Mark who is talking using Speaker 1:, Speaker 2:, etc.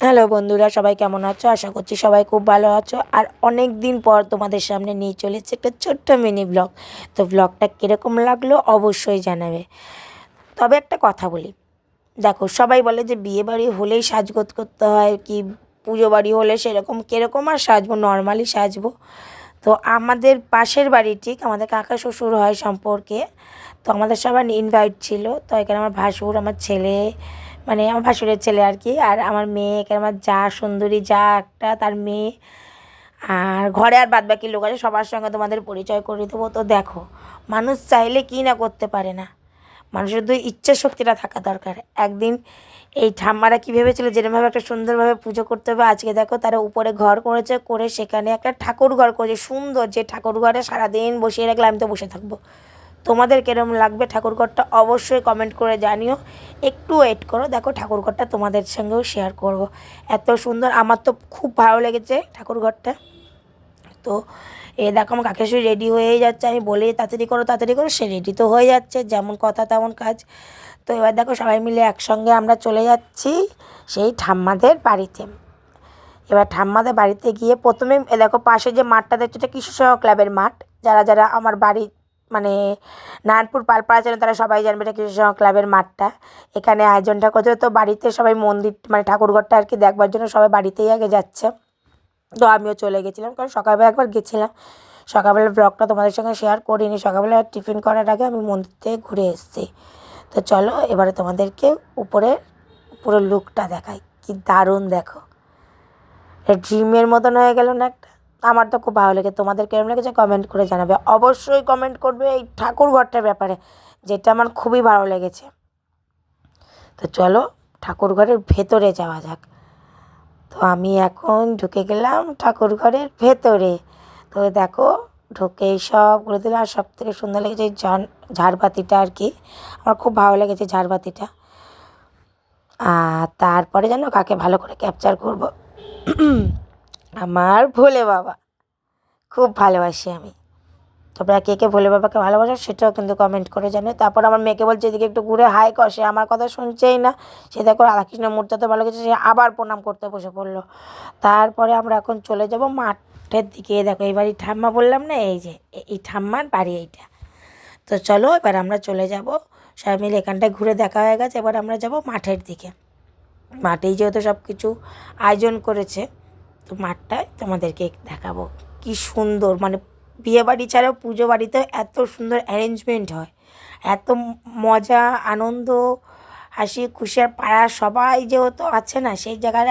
Speaker 1: Hello বন্ধুরা, সবাই কেমন আছো? আশা করছি সবাই খুব ভালো আছো। আর অনেক দিন পর তোমাদের সামনে নিয়ে চলেছে একটা ছোট্ট মিনি ব্লগ। তো ব্লগটা কীরকম লাগলো অবশ্যই জানাবে। তবে একটা কথা বলি, দেখো সবাই বলে যে বিয়ে বাড়ি হলেই সাজগোজ করতে হয়, কি পুজো বাড়ি হলে সেরকম কীরকম আর সাজবো, নর্মালি সাজবো। তো আমাদের পাশের বাড়ি, ঠিক আমাদের কাকা শ্বশুর হয় সম্পর্কে, তো আমাদের সবার ইনভাইট ছিল। তো এখানে আমার ভাসুর, আমার ছেলে, মানে আমার ভাসুরের ছেলে আর কি, আর আমার মেয়ে, এখানে আমার যা সুন্দরী যা একটা, তার মেয়ে, আর ঘরে আর বাদ বাকি লোক আছে, সবার সঙ্গে তোমাদের পরিচয় করে দেবো। তো দেখো, মানুষ চাইলে কী না করতে পারে না, মানুষের তো ইচ্ছা শক্তিটা থাকা দরকার। একদিন এই ঠাম্মারা কী ভেবেছিল যেরকমভাবে একটা সুন্দরভাবে পুজো করতে হবে, আজকে দেখো তারা উপরে ঘর করেছে, করে সেখানে একটা ঠাকুর ঘর করেছে সুন্দর, যে ঠাকুর ঘরে সারাদিন বসিয়ে রাখলে আমি তো বসে থাকবো। তোমাদের কিরম লাগবে ঠাকুরঘরটা অবশ্যই কমেন্ট করে জানিও। একটু ওয়েট করো, দেখো ঠাকুরঘরটা তোমাদের সঙ্গেও শেয়ার করব। এত সুন্দর, আমার তো খুব ভালো লেগেছে ঠাকুরঘরটা। তো দেখো আমার কাকেশ্বরী রেডি হয়েই যাচ্ছে, আমি বলি তাড়াতাড়ি করো, সে রেডি তো হয়ে যাচ্ছে, যেমন কথা তেমন কাজ। তো এবার দেখো সবাই মিলে একসঙ্গে আমরা চলে যাচ্ছি সেই ঠাম্মাদের বাড়িতে। এবার ঠাম্মাদের বাড়িতে গিয়ে প্রথমে দেখো পাশে যে মাঠটা দেখছো, এটা কৃষি সেবা ক্লাবের মাঠ। যারা যারা আমার বাড়ি মানে নারায়ণপুর পালপাড়া ছিলেন তারা সবাই জানবে এটা কৃষি সেবা ক্লাবের মাঠটা। এখানে আয়োজনটা করছে, তো বাড়িতে সবাই মন্দির মানে ঠাকুরঘরটা আর কি দেখবার জন্য সবাই বাড়িতেই আগে যাচ্ছে। তো আমিও চলে গেছিলাম, কারণ সকালবেলা একবার গেছিলাম, সকালবেলা ব্লগটা তোমাদের সঙ্গে শেয়ার করিনি। সকালবেলা টিফিন করার আগে আমি মন্দির থেকে ঘুরে এসেছি। তো চলো এবারে তোমাদেরকে উপরের পুরো লুকটা দেখাই, কি দারুণ দেখো, ড্রিমের মতন হয়ে গেল না একটা? আমার তো খুব ভালো লেগে, তোমাদের কেমন লেগেছে কমেন্ট করে জানাবে, অবশ্যই কমেন্ট করবে এই ঠাকুর ঘরটার ব্যাপারে, যেটা আমার খুবই ভালো লেগেছে। তো চলো ঠাকুর ঘরের ভেতরে যাওয়া যাক। তো আমি এখন ঢুকে গেলাম ঠাকুর ঘরের ভেতরে। তো দেখো ঢুকেই সব করে দিলাম, আর সব থেকে সুন্দর লেগেছে ঝাড়বাতিটা আর কি, আমার খুব ভালো লেগেছে ঝাড়বাতিটা। আর তারপরে যেন কাকে ভালো করে ক্যাপচার করব, আমার ভোলে বাবা খুব ভালোবাসি আমি। তোমরা কে কে ভোলে বাবাকে ভালোবাসো সেটাও কিন্তু কমেন্ট করে জানো। তারপর আমার মেয়েকে বলছে এদিকে একটু ঘুরে হাই কর, সে আমার কথা শুনছেই না। সে দেখো রাধাকৃষ্ণের মূর্তি তো ভালো গেছে, সে আবার প্রণাম করতে বসে পড়লো। তারপরে আমরা এখন চলে যাব মাঠের দিকে। দেখো এই বাড়ির ঠাম্মা বললাম না, এই যে এই ঠাম্মার বাড়ি এইটা। তো চলো এবার আমরা চলে যাব, সবাই মিলে এখানটায় ঘুরে দেখা হয়ে গেছে, এবার আমরা যাব মাঠের দিকে। মাঠেই যেহেতু সব কিছু আয়োজন করেছে, তো মাঠটায় তোমাদেরকে দেখাবো কি সুন্দর, মানে বিয়েবাড়ি ছাড়াও পুজো বাড়িতে এত সুন্দর অ্যারেঞ্জমেন্ট হয়, এত মজা আনন্দ হাসি খুশি, আর পাড়ার সবাই যেহেতু আছে না সেই জায়গায়